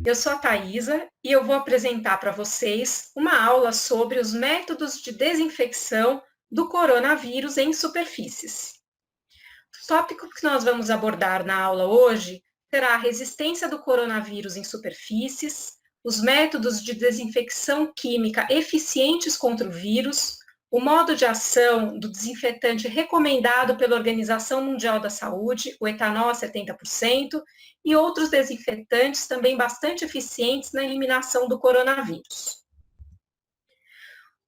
Eu sou a Thaisa e eu vou apresentar para vocês uma aula sobre os métodos de desinfecção do coronavírus em superfícies. O tópico que nós vamos abordar na aula hoje será a resistência do coronavírus em superfícies, os métodos de desinfecção química eficientes contra o vírus, o modo de ação do desinfetante recomendado pela Organização Mundial da Saúde, o etanol a 70%, e outros desinfetantes também bastante eficientes na eliminação do coronavírus.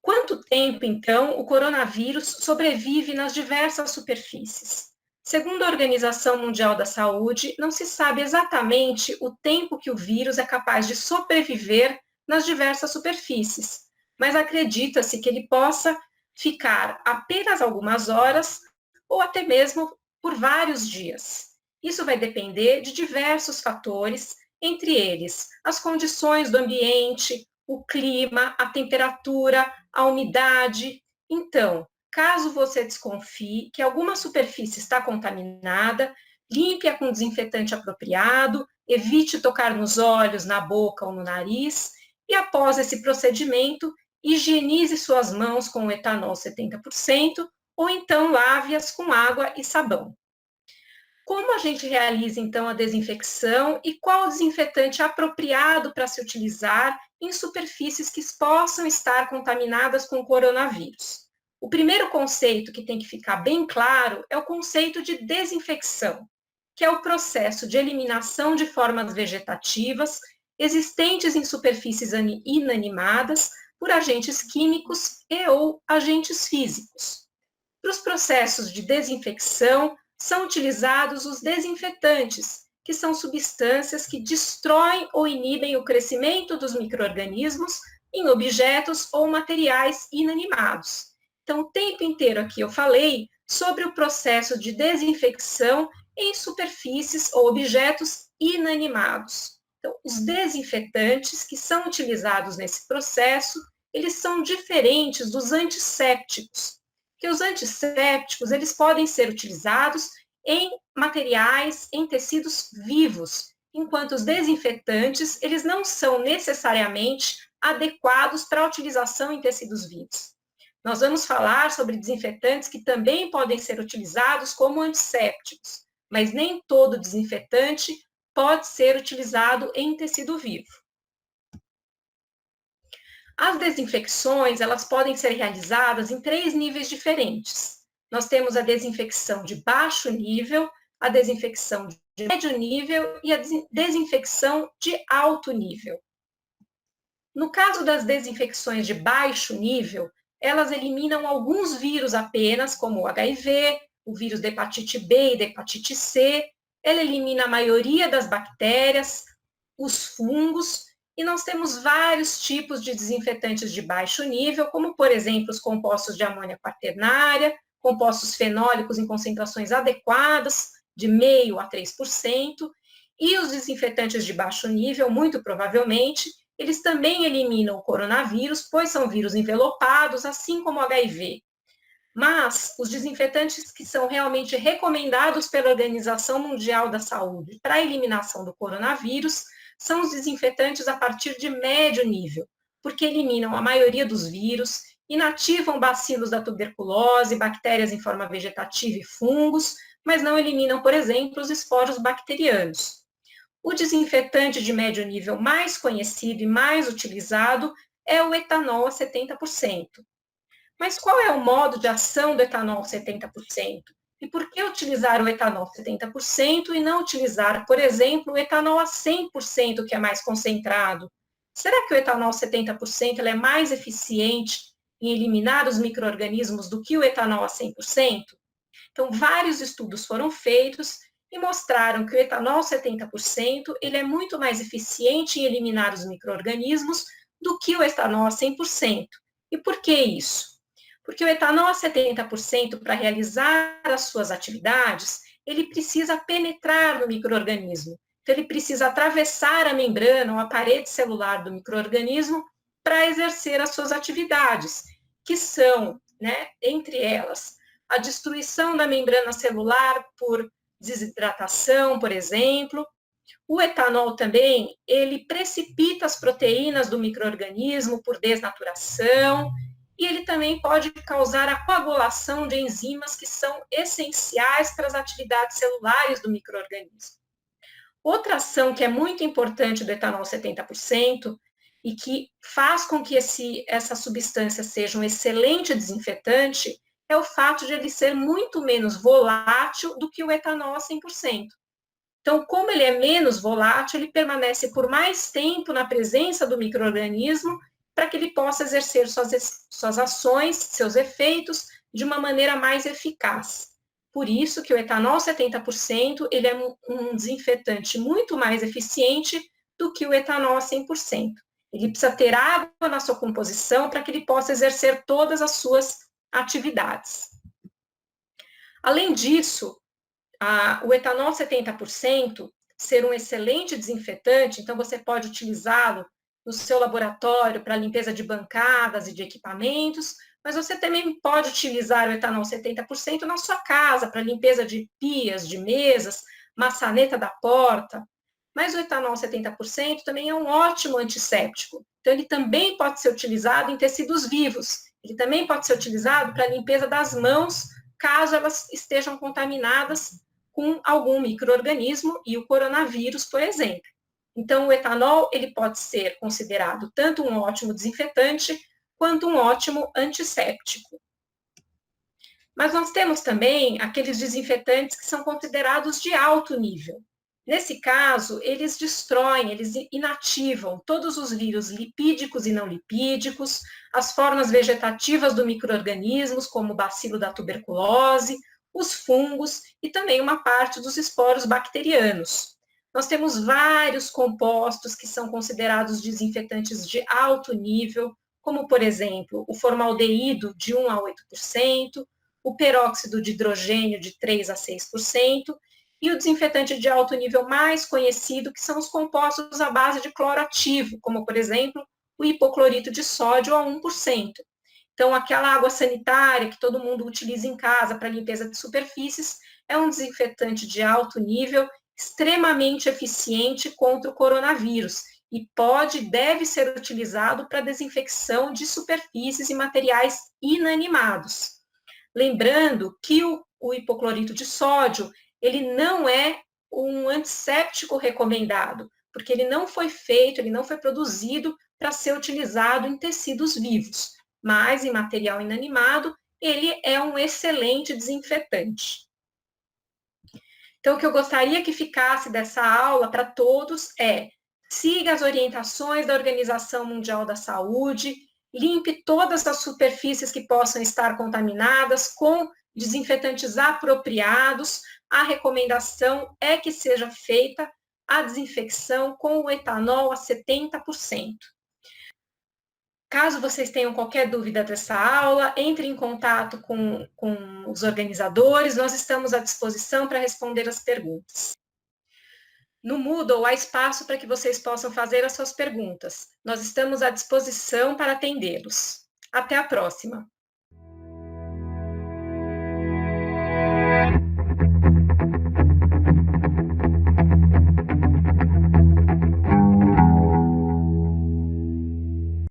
Quanto tempo, então, o coronavírus sobrevive nas diversas superfícies? Segundo a Organização Mundial da Saúde, não se sabe exatamente o tempo que o vírus é capaz de sobreviver nas diversas superfícies, mas acredita-se que ele possa ficar apenas algumas horas ou até mesmo por vários dias. Isso vai depender de diversos fatores, entre eles as condições do ambiente, o clima, a temperatura, a umidade. Então, caso você desconfie que alguma superfície está contaminada, limpe-a com desinfetante apropriado, evite tocar nos olhos, na boca ou no nariz, e após esse procedimento, higienize suas mãos com o etanol 70%, ou então lave-as com água e sabão. Como a gente realiza, então, a desinfecção e qual o desinfetante apropriado para se utilizar em superfícies que possam estar contaminadas com coronavírus? O primeiro conceito que tem que ficar bem claro é o conceito de desinfecção, que é o processo de eliminação de formas vegetativas existentes em superfícies inanimadas por agentes químicos e ou agentes físicos. Para os processos de desinfecção, são utilizados os desinfetantes, que são substâncias que destroem ou inibem o crescimento dos micro-organismos em objetos ou materiais inanimados. Então, o tempo inteiro aqui eu falei sobre o processo de desinfecção em superfícies ou objetos inanimados. Então, os desinfetantes que são utilizados nesse processo, eles são diferentes dos antissépticos, que os antissépticos eles podem ser utilizados em materiais, em tecidos vivos, enquanto os desinfetantes eles não são necessariamente adequados para a utilização em tecidos vivos. Nós vamos falar sobre desinfetantes que também podem ser utilizados como antissépticos, mas nem todo desinfetante pode ser utilizado em tecido vivo. As desinfecções, elas podem ser realizadas em 3 níveis diferentes. Nós temos a desinfecção de baixo nível, a desinfecção de médio nível e a desinfecção de alto nível. No caso das desinfecções de baixo nível, elas eliminam alguns vírus apenas, como o HIV, o vírus da hepatite B e da hepatite C. Ela elimina a maioria das bactérias, os fungos, e nós temos vários tipos de desinfetantes de baixo nível, como, por exemplo, os compostos de amônia quaternária, compostos fenólicos em concentrações adequadas, de 0,5% a 3%, e os desinfetantes de baixo nível, muito provavelmente, eles também eliminam o coronavírus, pois são vírus envelopados, assim como o HIV. Mas os desinfetantes que são realmente recomendados pela Organização Mundial da Saúde para a eliminação do coronavírus são os desinfetantes a partir de médio nível, porque eliminam a maioria dos vírus, inativam bacilos da tuberculose, bactérias em forma vegetativa e fungos, mas não eliminam, por exemplo, os esporos bacterianos. O desinfetante de médio nível mais conhecido e mais utilizado é o etanol a 70%. Mas qual é o modo de ação do etanol 70%? E por que utilizar o etanol 70% e não utilizar, por exemplo, o etanol a 100%, que é mais concentrado? Será que o etanol 70% é mais eficiente em eliminar os micro-organismos do que o etanol a 100%? Então, vários estudos foram feitos e mostraram que o etanol 70% ele é muito mais eficiente em eliminar os micro-organismos do que o etanol a 100%. E por que isso? Porque o etanol a 70%, para realizar as suas atividades, ele precisa penetrar no micro-organismo. Então, ele precisa atravessar a membrana ou a parede celular do micro-organismo para exercer as suas atividades, que são, entre elas, a destruição da membrana celular por desidratação, por exemplo, O etanol também, ele precipita as proteínas do micro-organismo por desnaturação, e ele também pode causar a coagulação de enzimas que são essenciais para as atividades celulares do micro-organismo. Outra ação que é muito importante do etanol 70% e que faz com que essa substância seja um excelente desinfetante é o fato de ele ser muito menos volátil do que o etanol a 100%. Então, como ele é menos volátil, ele permanece por mais tempo na presença do micro-organismo para que ele possa exercer suas ações, seus efeitos, de uma maneira mais eficaz. Por isso que o etanol 70%, ele é um desinfetante muito mais eficiente do que o etanol a 100%. Ele precisa ter água na sua composição para que ele possa exercer todas as suas atividades. Além disso, o etanol 70% ser um excelente desinfetante, então você pode utilizá-lo no seu laboratório para limpeza de bancadas e de equipamentos, mas você também pode utilizar o etanol 70% na sua casa para limpeza de pias, de mesas, maçaneta da porta. Mas o etanol 70% também é um ótimo antisséptico. Então, ele também pode ser utilizado em tecidos vivos. Ele também pode ser utilizado para limpeza das mãos, caso elas estejam contaminadas com algum micro-organismo e o coronavírus, por exemplo. Então, o etanol ele pode ser considerado tanto um ótimo desinfetante quanto um ótimo antisséptico. Mas nós temos também aqueles desinfetantes que são considerados de alto nível. Nesse caso, eles destroem, eles inativam todos os vírus lipídicos e não lipídicos, as formas vegetativas do micro-organismos, como o bacilo da tuberculose, os fungos e também uma parte dos esporos bacterianos. Nós temos vários compostos que são considerados desinfetantes de alto nível, como, por exemplo, o formaldeído de 1 a 8%, o peróxido de hidrogênio de 3 a 6%, e o desinfetante de alto nível mais conhecido, que são os compostos à base de cloro ativo, como, por exemplo, o hipoclorito de sódio a 1%. Então, aquela água sanitária que todo mundo utiliza em casa para limpeza de superfícies é um desinfetante de alto nível, extremamente eficiente contra o coronavírus e pode e deve ser utilizado para desinfecção de superfícies e materiais inanimados. Lembrando que o hipoclorito de sódio, ele não é um antisséptico recomendado, porque ele não foi feito, ele não foi produzido para ser utilizado em tecidos vivos, mas em material inanimado, ele é um excelente desinfetante. Então, o que eu gostaria que ficasse dessa aula para todos é: siga as orientações da Organização Mundial da Saúde, limpe todas as superfícies que possam estar contaminadas com desinfetantes apropriados. A recomendação é que seja feita a desinfecção com o etanol a 70%. Caso vocês tenham qualquer dúvida dessa aula, entre em contato com os organizadores, nós estamos à disposição para responder as perguntas. No Moodle há espaço para que vocês possam fazer as suas perguntas. Nós estamos à disposição para atendê-los. Até a próxima!